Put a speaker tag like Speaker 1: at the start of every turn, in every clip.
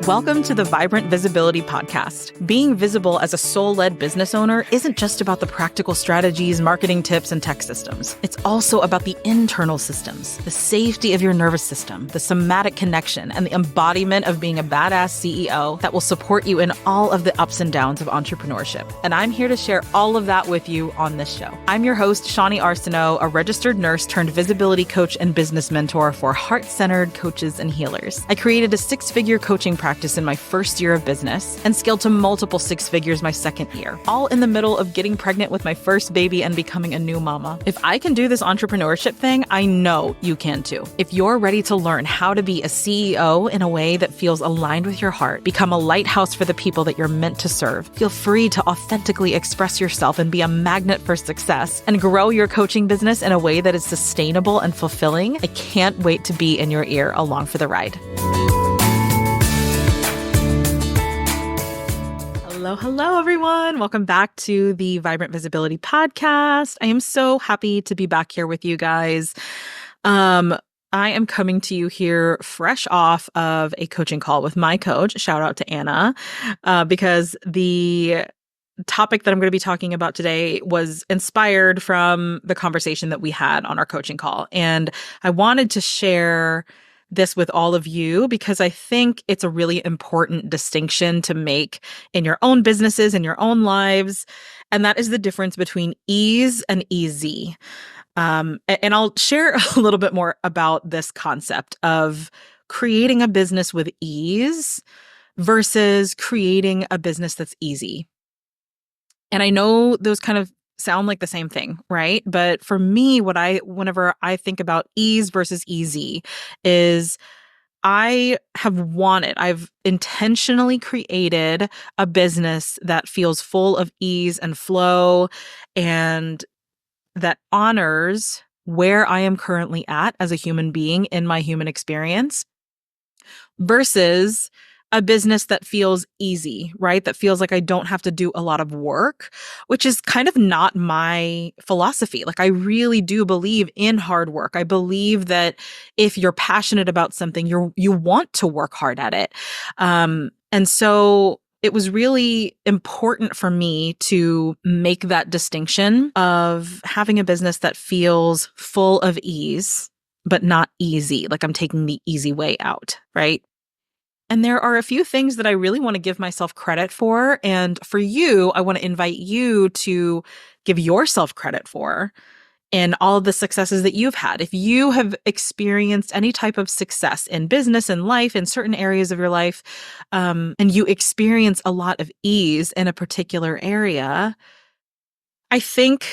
Speaker 1: Welcome to the Vibrant Visibility Podcast. Being visible as a soul-led business owner isn't just about the practical strategies, marketing tips, and tech systems. It's also about the internal systems, the safety of your nervous system, the somatic connection, and the embodiment of being a badass CEO that will support you in all of the ups and downs of entrepreneurship. And I'm here to share all of that with you on this show. I'm your host, Shani Arsenault, a registered nurse turned visibility coach and business mentor for heart-centered coaches and healers. I created a six-figure coaching practice in my first year of business and scaled to multiple six figures my second year, all in the middle of getting pregnant with my first baby and becoming a new mama. If I can do this entrepreneurship thing, I know you can too. If you're ready to learn how to be a CEO in a way that feels aligned with your heart, become a lighthouse for the people that you're meant to serve, feel free to authentically express yourself and be a magnet for success, and grow your coaching business in a way that is sustainable and fulfilling, I can't wait to be in your ear along for the ride. Hello, everyone. Welcome back to the Vibrant Visibility Podcast. I am so happy to be back here with you guys. I am coming to you here fresh off of a coaching call with my coach. Shout out to Anna, because the topic that I'm going to be talking about today was inspired from the conversation that we had on our coaching call. And I wanted to share this with all of you because I think it's a really important distinction to make in your own businesses, in your own lives. And that is the difference between ease and easy. And I'll share a little bit more about this concept of creating a business with ease versus creating a business that's easy. And I know those kind of sound like the same thing, right? But for me, whenever I think about ease versus easy is I've intentionally created a business that feels full of ease and flow and that honors where I am currently at as a human being in my human experience versus a business that feels easy, right? That feels like I don't have to do a lot of work, which is kind of not my philosophy. Like I really do believe in hard work. I believe that if you're passionate about something, you want to work hard at it. And so it was really important for me to make that distinction of having a business that feels full of ease, but not easy. Like I'm taking the easy way out, right? And there are a few things that I really want to give myself credit for. And for you, I want to invite you to give yourself credit for and all of the successes that you've had. If you have experienced any type of success in business and life, in certain areas of your life, and you experience a lot of ease in a particular area, I think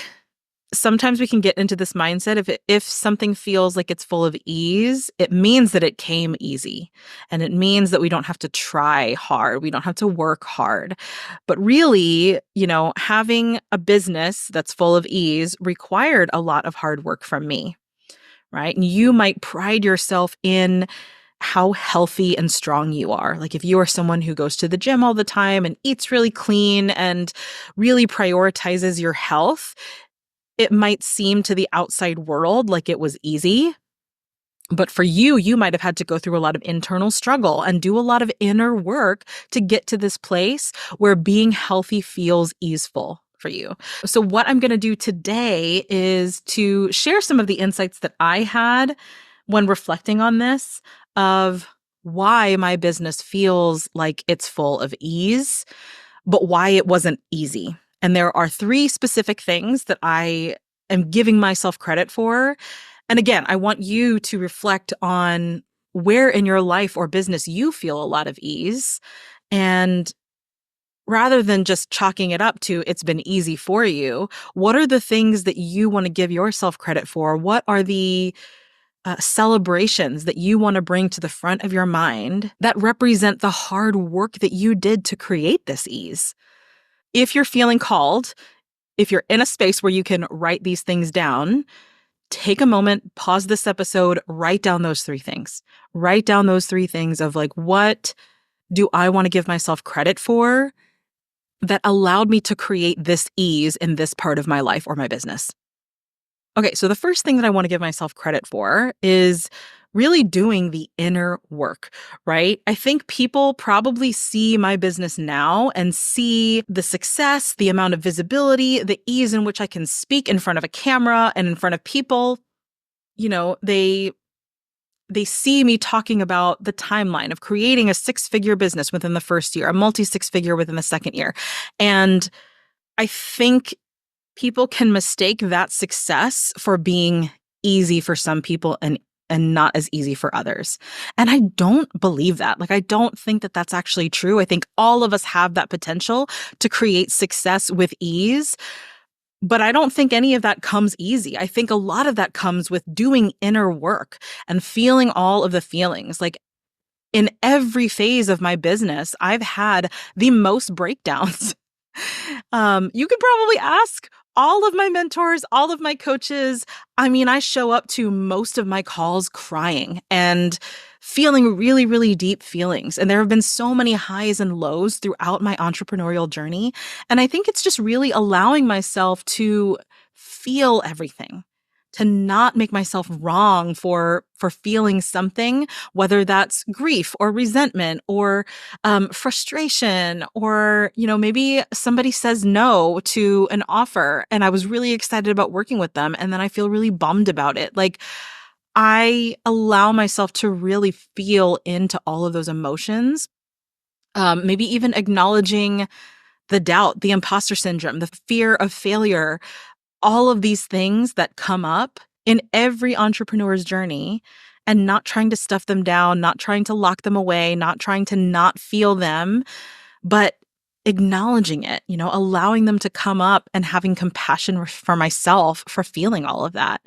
Speaker 1: sometimes we can get into this mindset if something feels like it's full of ease, it means that it came easy. And it means that we don't have to try hard. We don't have to work hard. But really, having a business that's full of ease required a lot of hard work from me, right? And you might pride yourself in how healthy and strong you are. Like if you are someone who goes to the gym all the time and eats really clean and really prioritizes your health, it might seem to the outside world like it was easy, but for you, you might have had to go through a lot of internal struggle and do a lot of inner work to get to this place where being healthy feels easeful for you. So what I'm going to do today is to share some of the insights that I had when reflecting on this of why my business feels like it's full of ease, but why it wasn't easy. And there are three specific things that I am giving myself credit for. And again, I want you to reflect on where in your life or business you feel a lot of ease. And rather than just chalking it up to it's been easy for you, what are the things that you want to give yourself credit for? What are the celebrations that you want to bring to the front of your mind that represent the hard work that you did to create this ease? If you're feeling called, if you're in a space where you can write these things down, take a moment, pause this episode, write down those three things. Write down those three things of like, what do I want to give myself credit for that allowed me to create this ease in this part of my life or my business? Okay, so the first thing that I want to give myself credit for is really doing the inner work, right? I think people probably see my business now and see the success, the amount of visibility, the ease in which I can speak in front of a camera and in front of people. You know, they see me talking about the timeline of creating a six-figure business within the first year, a multi-six-figure within the second year. And I think people can mistake that success for being easy for some people and not as easy for others. And I don't believe that. Like, I don't think that that's actually true. I think all of us have that potential to create success with ease. But I don't think any of that comes easy. I think a lot of that comes with doing inner work and feeling all of the feelings. Like, in every phase of my business, I've had the most breakdowns. You could probably ask all of my mentors, all of my coaches. I mean, I show up to most of my calls crying and feeling really, really deep feelings. And there have been so many highs and lows throughout my entrepreneurial journey. And I think it's just really allowing myself to feel everything, to not make myself wrong for feeling something, whether that's grief or resentment or frustration, or maybe somebody says no to an offer and I was really excited about working with them and then I feel really bummed about it. Like, I allow myself to really feel into all of those emotions. Maybe even acknowledging the doubt, the imposter syndrome, the fear of failure, all of these things that come up in every entrepreneur's journey, and not trying to stuff them down, not trying to lock them away, not trying to not feel them, but acknowledging it, allowing them to come up and having compassion for myself for feeling all of that.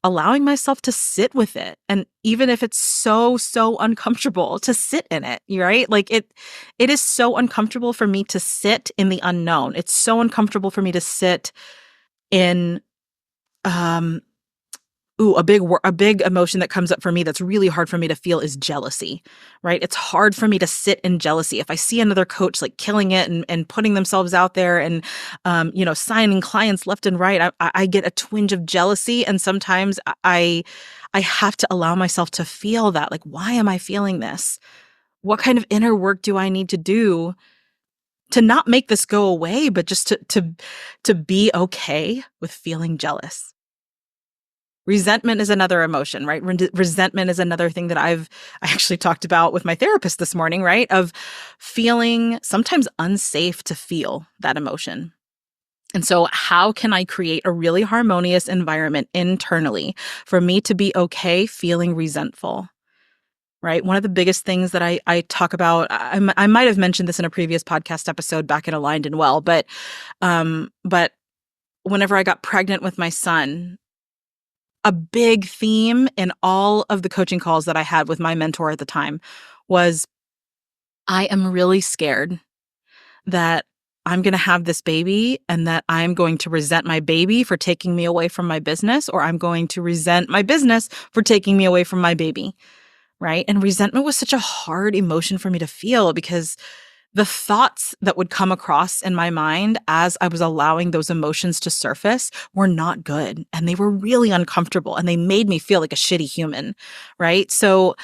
Speaker 1: Allowing myself to sit with it. And even if it's so uncomfortable to sit in it, right? Like, it is so uncomfortable for me to sit in the unknown. It's so uncomfortable for me to sit in, um, a big emotion that comes up for me that's really hard for me to feel is jealousy, right? It's hard for me to sit in jealousy. If I see another coach like killing it and putting themselves out there and, signing clients left and right, I get a twinge of jealousy. And sometimes I have to allow myself to feel that. Like, why am I feeling this? What kind of inner work do I need to do to not make this go away, but just to be okay with feeling jealous? Resentment is another emotion, right? Resentment is another thing that I actually talked about with my therapist this morning, right? Of feeling sometimes unsafe to feel that emotion. And so how can I create a really harmonious environment internally for me to be okay feeling resentful? Right? One of the biggest things that I talk about, I might have mentioned this in a previous podcast episode back in Aligned and Well, but whenever I got pregnant with my son, a big theme in all of the coaching calls that I had with my mentor at the time was, I am really scared that I'm going to have this baby and that I'm going to resent my baby for taking me away from my business, or I'm going to resent my business for taking me away from my baby, right? And resentment was such a hard emotion for me to feel because the thoughts that would come across in my mind as I was allowing those emotions to surface were not good. And they were really uncomfortable and they made me feel like a shitty human, right? So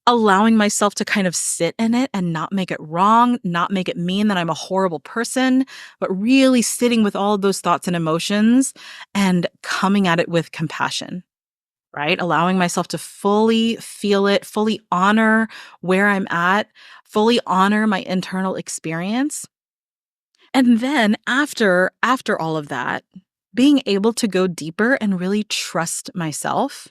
Speaker 1: allowing myself to kind of sit in it and not make it wrong, not make it mean that I'm a horrible person, but really sitting with all of those thoughts and emotions and coming at it with compassion, right? Allowing myself to fully feel it, fully honor where I'm at, fully honor my internal experience. And then after all of that, being able to go deeper and really trust myself,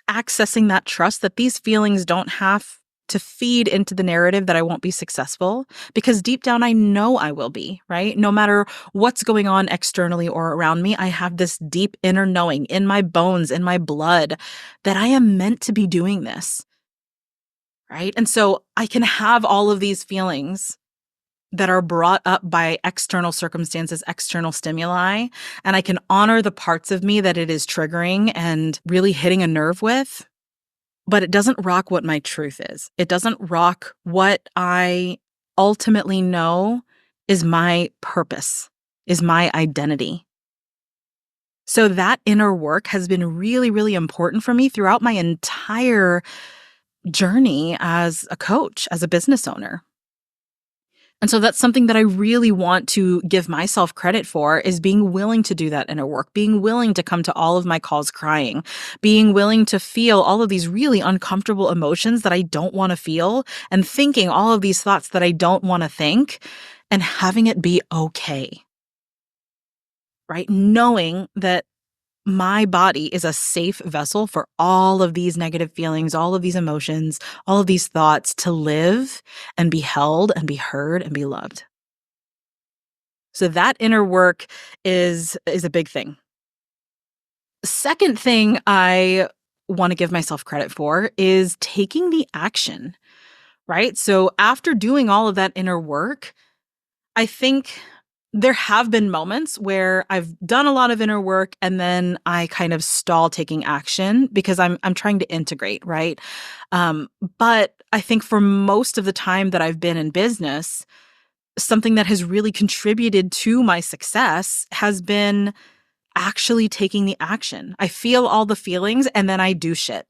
Speaker 1: accessing that trust that these feelings don't have to feed into the narrative that I won't be successful, because deep down I know I will be, right? No matter what's going on externally or around me, I have this deep inner knowing in my bones, in my blood, that I am meant to be doing this, right? And so I can have all of these feelings that are brought up by external circumstances, external stimuli, and I can honor the parts of me that it is triggering and really hitting a nerve with. But it doesn't rock what my truth is. It doesn't rock what I ultimately know is my purpose, is my identity. So that inner work has been really, really important for me throughout my entire journey as a coach, as a business owner. And so that's something that I really want to give myself credit for is being willing to do that inner work, being willing to come to all of my calls crying, being willing to feel all of these really uncomfortable emotions that I don't want to feel, and thinking all of these thoughts that I don't want to think, and having it be okay, right? Knowing that my body is a safe vessel for all of these negative feelings, all of these emotions, all of these thoughts to live and be held and be heard and be loved. So that inner work is a big thing. Second thing I want to give myself credit for is taking the action, right? So after doing all of that inner work, I think there have been moments where I've done a lot of inner work and then I kind of stall taking action because I'm trying to integrate, right? But I think for most of the time that I've been in business, something that has really contributed to my success has been actually taking the action. I feel all the feelings and then I do shit.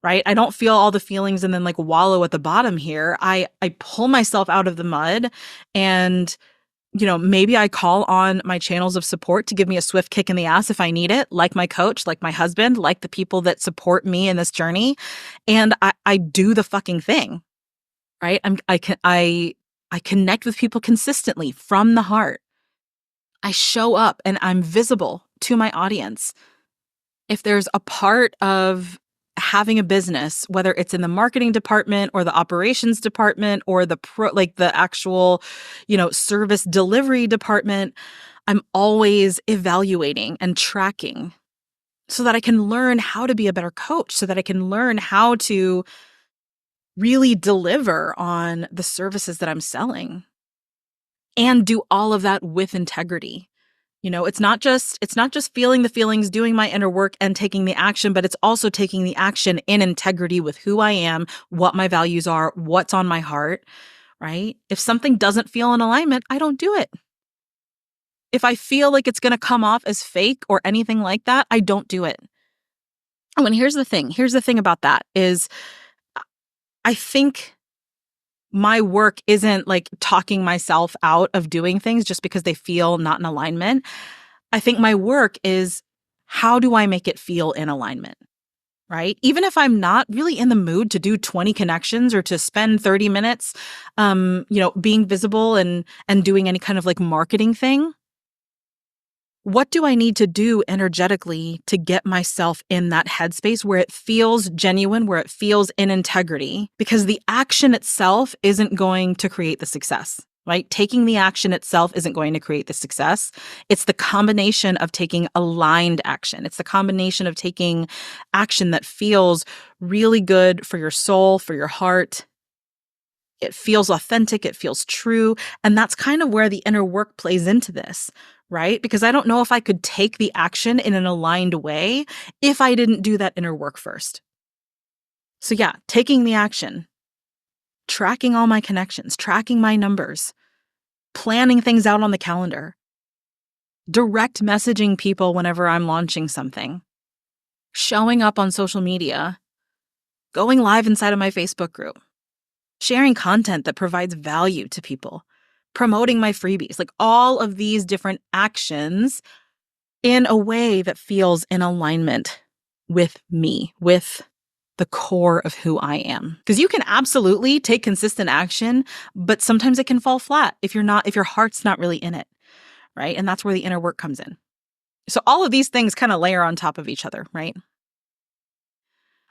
Speaker 1: Right? I don't feel all the feelings and then like wallow at the bottom here. I pull myself out of the mud and maybe I call on my channels of support to give me a swift kick in the ass if I need it, like my coach, like my husband, like the people that support me in this journey. And I do the fucking thing, right? I connect with people consistently from the heart. I show up and I'm visible to my audience. If there's a part of having a business, whether it's in the marketing department or the operations department or the actual, service delivery department, I'm always evaluating and tracking so that I can learn how to be a better coach, so that I can learn how to really deliver on the services that I'm selling and do all of that with integrity. It's not just feeling the feelings, doing my inner work and taking the action, but it's also taking the action in integrity with who I am, what my values are, what's on my heart, right? If something doesn't feel in alignment, I don't do it. If I feel like it's going to come off as fake or anything like that, I don't do it. Oh, and here's the thing. Here's the thing about that is I think my work isn't like talking myself out of doing things just because they feel not in alignment. I think my work is how do I make it feel in alignment, right? Even if I'm not really in the mood to do 20 connections or to spend 30 minutes, being visible and doing any kind of like marketing thing, what do I need to do energetically to get myself in that headspace where it feels genuine, where it feels in integrity? Because the action itself isn't going to create the success, right? Taking the action itself isn't going to create the success. It's the combination of taking aligned action. It's the combination of taking action that feels really good for your soul, for your heart. It feels authentic. It feels true. And that's kind of where the inner work plays into this, right? Because I don't know if I could take the action in an aligned way if I didn't do that inner work first. So yeah, taking the action, tracking all my connections, tracking my numbers, planning things out on the calendar, direct messaging people whenever I'm launching something, showing up on social media, going live inside of my Facebook group, sharing content that provides value to people, promoting my freebies, like all of these different actions in a way that feels in alignment with me, with the core of who I am. Because you can absolutely take consistent action, but sometimes it can fall flat if your heart's not really in it, right? And that's where the inner work comes in. So all of these things kind of layer on top of each other, right?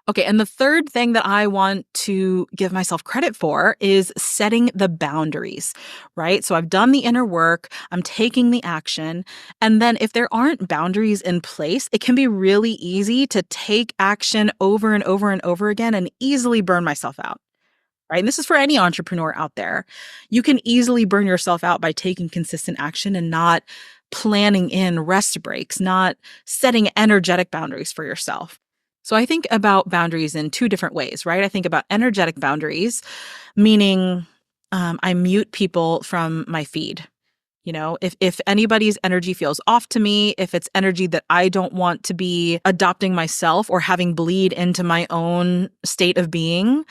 Speaker 1: Okay, and the third thing that I want to give myself credit for is setting the boundaries, right? So I've done the inner work, I'm taking the action, and then if there aren't boundaries in place, it can be really easy to take action over and over and over again and easily burn myself out, right? And this is for any entrepreneur out there. You can easily burn yourself out by taking consistent action and not planning in rest breaks, not setting energetic boundaries for yourself. So I think about boundaries in two different ways, right? I think about energetic boundaries, meaning I mute people from my feed. If anybody's energy feels off to me, if it's energy that I don't want to be adopting myself or having bleed into my own state of being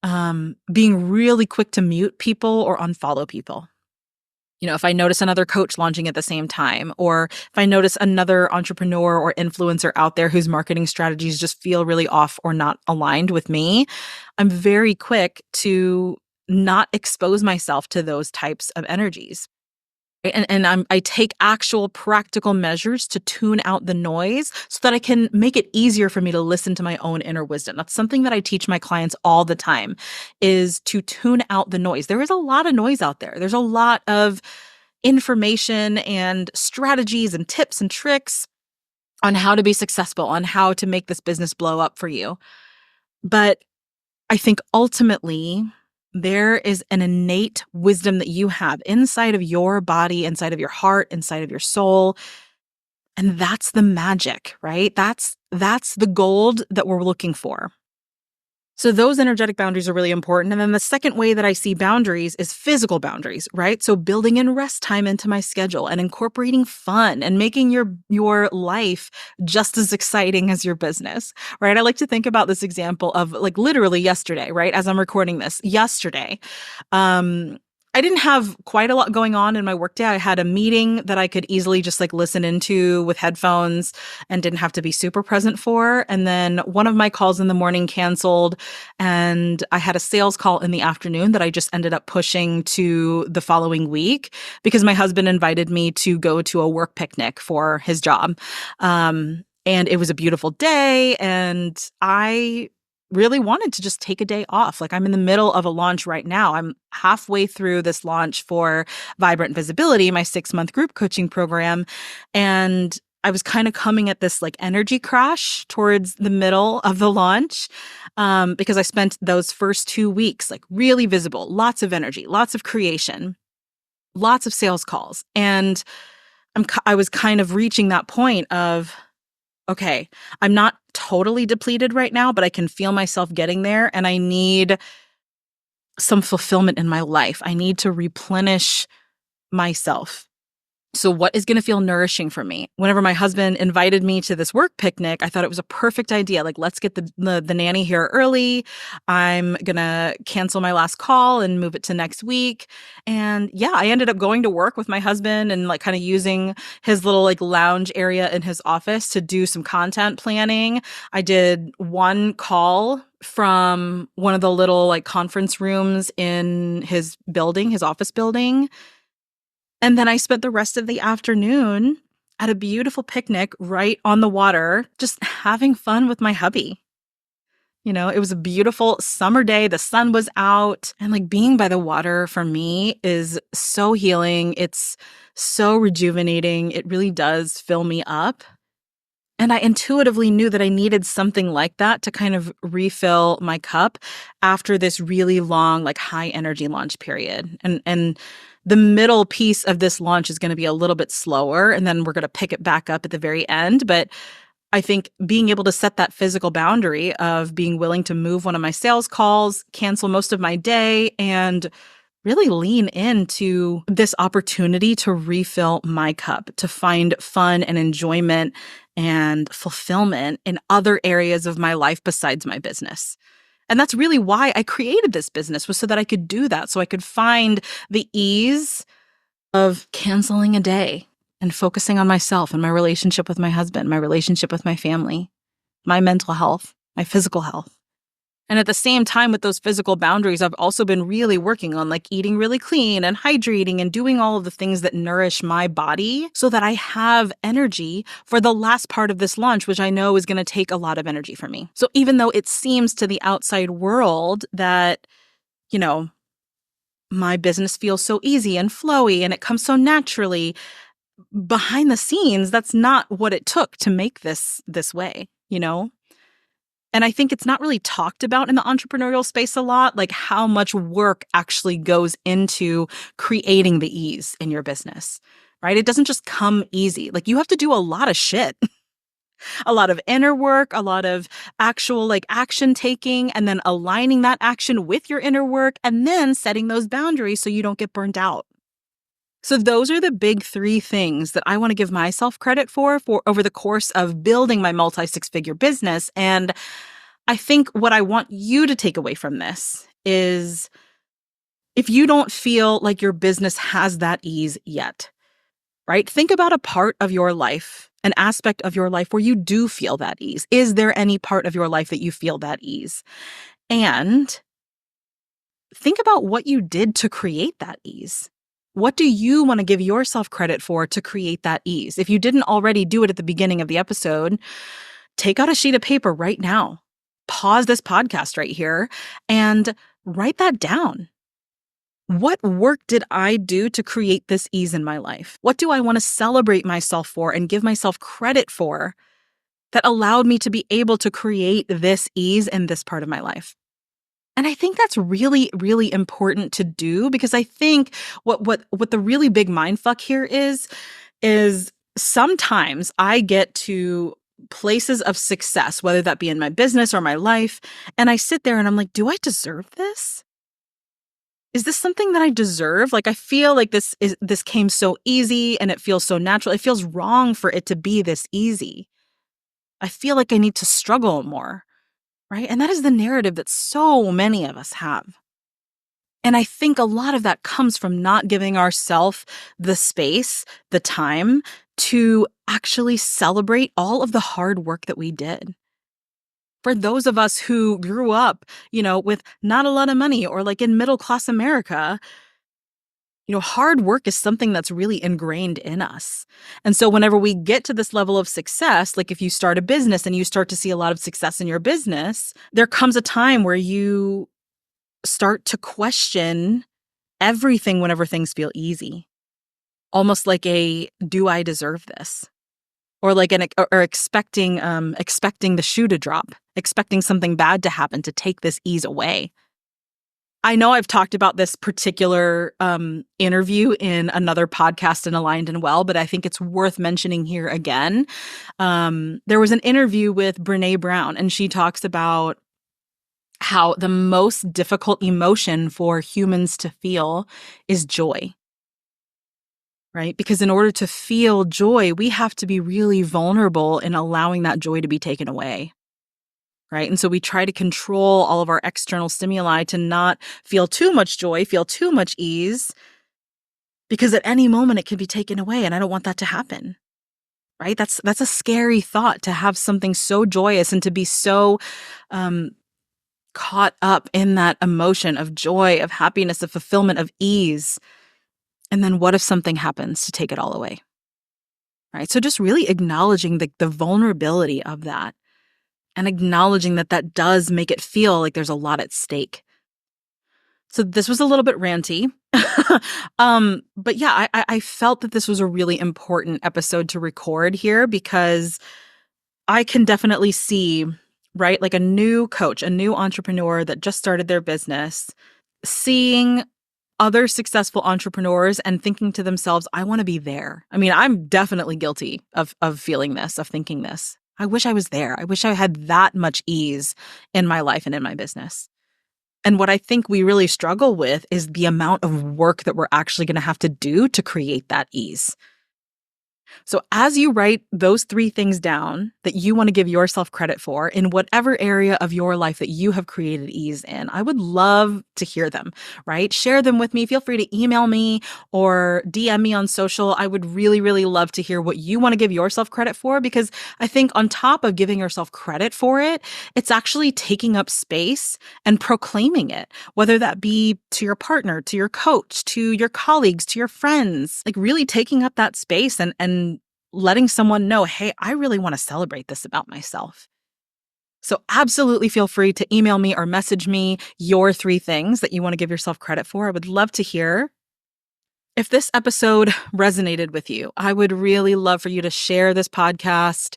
Speaker 1: really quick to mute people or unfollow people. If I notice another coach launching at the same time, or if I notice another entrepreneur or influencer out there whose marketing strategies just feel really off or not aligned with me, I'm very quick to not expose myself to those types of energies. And I take actual practical measures to tune out the noise so that I can make it easier for me to listen to my own inner wisdom. That's something that I teach my clients all the time, is to tune out the noise. There is a lot of noise out there. There's a lot of information and strategies and tips and tricks on how to be successful, on how to make this business blow up for you. But I think ultimately, there is an innate wisdom that you have inside of your body, inside of your heart, inside of your soul. And that's the magic, right? That's the gold that we're looking for. So those energetic boundaries are really important. And then the second way that I see boundaries is physical boundaries, right? So building in rest time into my schedule and incorporating fun and making your life just as exciting as your business, right? I like to think about this example of like literally yesterday, right? As I'm recording this, yesterday, I didn't have quite a lot going on in my workday. I had a meeting that I could easily just like listen into with headphones and didn't have to be super present for. And then one of my calls in the morning canceled, and I had a sales call in the afternoon that I just ended up pushing to the following week because my husband invited me to go to a work picnic for his job. And it was a beautiful day, and I really wanted to just take a day off. Like, I'm in the middle of a launch right now. I'm halfway through this launch for Vibrant Visibility, my 6-month group coaching program. And I was kind of coming at this like energy crash towards the middle of the launch because I spent those first 2 weeks like really visible, lots of energy, lots of creation, lots of sales calls. And I was kind of reaching that point of, okay, I'm not totally depleted right now, but I can feel myself getting there, and I need some fulfillment in my life. I need to replenish myself. So what is going to feel nourishing for me? Whenever my husband invited me to this work picnic, I thought it was a perfect idea. Like, let's get the nanny here early. I'm going to cancel my last call and move it to next week. And yeah, I ended up going to work with my husband and like kind of using his little like lounge area in his office to do some content planning. I did one call from one of the little like conference rooms in his building, his office building. And then I spent the rest of the afternoon at a beautiful picnic right on the water, just having fun with my hubby. It was a beautiful summer day. The sun was out, and like being by the water for me is so healing. It's so rejuvenating. It really does fill me up. And I intuitively knew that I needed something like that to kind of refill my cup after this really long, like high energy launch period. And the middle piece of this launch is going to be a little bit slower, and then we're going to pick it back up at the very end. But I think being able to set that physical boundary of being willing to move one of my sales calls, cancel most of my day, and really lean into this opportunity to refill my cup, to find fun and enjoyment and fulfillment in other areas of my life besides my business. And that's really why I created this business, was so that I could do that, so I could find the ease of canceling a day and focusing on myself and my relationship with my husband, my relationship with my family, my mental health, my physical health. And at the same time, with those physical boundaries, I've also been really working on like eating really clean and hydrating and doing all of the things that nourish my body so that I have energy for the last part of this launch, which I know is going to take a lot of energy from me. So even though it seems to the outside world that, my business feels so easy and flowy and it comes so naturally, behind the scenes, that's not what it took to make this way, And I think it's not really talked about in the entrepreneurial space a lot, like how much work actually goes into creating the ease in your business, right? It doesn't just come easy. Like, you have to do a lot of shit, a lot of inner work, a lot of actual like action taking, and then aligning that action with your inner work, and then setting those boundaries so you don't get burnt out. So those are the big three things that I want to give myself credit for over the course of building my multi-six-figure business. And I think what I want you to take away from this is if you don't feel like your business has that ease yet, right? Think about a part of your life, an aspect of your life where you do feel that ease. Is there any part of your life that you feel that ease? And think about what you did to create that ease. What do you want to give yourself credit for to create that ease? If you didn't already do it at the beginning of the episode, take out a sheet of paper right now. Pause this podcast right here and write that down. What work did I do to create this ease in my life? What do I want to celebrate myself for and give myself credit for that allowed me to be able to create this ease in this part of my life? And I think that's really, really important to do, because I think what the really big mindfuck here is sometimes I get to places of success, whether that be in my business or my life, and I sit there and I'm like, do I deserve this? Is this something that I deserve? Like, I feel like this came so easy and it feels so natural. It feels wrong for it to be this easy. I feel like I need to struggle more. Right? And that is the narrative that so many of us have. And I think a lot of that comes from not giving ourselves the space, the time to actually celebrate all of the hard work that we did. For those of us who grew up, with not a lot of money or like in middle class America, hard work is something that's really ingrained in us. And so whenever we get to this level of success, like if you start a business and you start to see a lot of success in your business, there comes a time where you start to question everything whenever things feel easy. Almost like do I deserve this? Or like expecting the shoe to drop, expecting something bad to happen to take this ease away. I know I've talked about this particular interview in another podcast in Aligned and Well, but I think it's worth mentioning here again. There was an interview with Brené Brown, and she talks about how the most difficult emotion for humans to feel is joy, right? Because in order to feel joy, we have to be really vulnerable in allowing that joy to be taken away. Right. And so we try to control all of our external stimuli to not feel too much joy, feel too much ease, because at any moment it can be taken away. And I don't want that to happen. Right. That's a scary thought, to have something so joyous and to be so caught up in that emotion of joy, of happiness, of fulfillment, of ease. And then what if something happens to take it all away? Right. So just really acknowledging the vulnerability of that. And acknowledging that does make it feel like there's a lot at stake. So this was a little bit ranty. But yeah, I felt that this was a really important episode to record here, because I can definitely see, right, like a new coach, a new entrepreneur that just started their business, seeing other successful entrepreneurs and thinking to themselves, I want to be there. I mean, I'm definitely guilty of feeling this, of thinking this. I wish I was there. I wish I had that much ease in my life and in my business. And what I think we really struggle with is the amount of work that we're actually going to have to do to create that ease. So as you write those 3 things down that you want to give yourself credit for in whatever area of your life that you have created ease in, I would love to hear them, right? Share them with me. Feel free to email me or DM me on social. I would really, really love to hear what you want to give yourself credit for, because I think on top of giving yourself credit for it, it's actually taking up space and proclaiming it, whether that be to your partner, to your coach, to your colleagues, to your friends, like really taking up that space and letting someone know, hey, I really want to celebrate this about myself. So absolutely feel free to email me or message me your 3 things that you want to give yourself credit for. I would love to hear. If this episode resonated with you, I would really love for you to share this podcast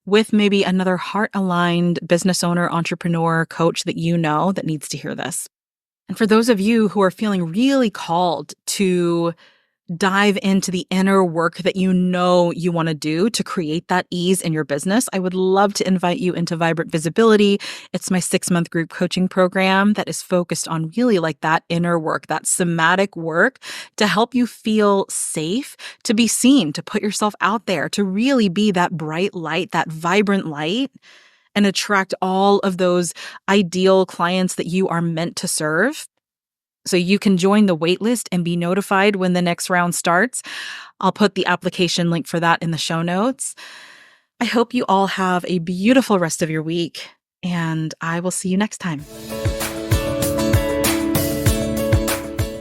Speaker 1: with maybe another heart-aligned business owner, entrepreneur, coach that you know that needs to hear this. And for those of you who are feeling really called to dive into the inner work that you know you want to do to create that ease in your business, I would love to invite you into Vibrant Visibility. It's my 6-month group coaching program that is focused on really like that inner work, that somatic work to help you feel safe, to be seen, to put yourself out there, to really be that bright light, that vibrant light, and attract all of those ideal clients that you are meant to serve. So you can join the waitlist and be notified when the next round starts. I'll put the application link for that in the show notes. I hope you all have a beautiful rest of your week, and I will see you next time.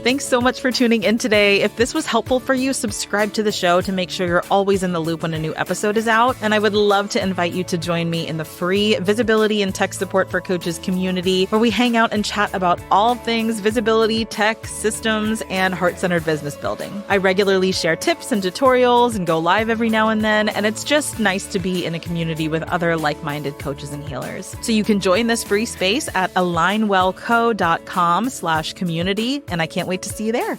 Speaker 1: Thanks so much for tuning in today. If this was helpful for you, subscribe to the show to make sure you're always in the loop when a new episode is out. And I would love to invite you to join me in the free Visibility and Tech Support for Coaches community, where we hang out and chat about all things visibility, tech, systems, and heart-centered business building. I regularly share tips and tutorials and go live every now and then, and it's just nice to be in a community with other like-minded coaches and healers. So you can join this free space at alignwellco.com/community, and I can't wait to see you there.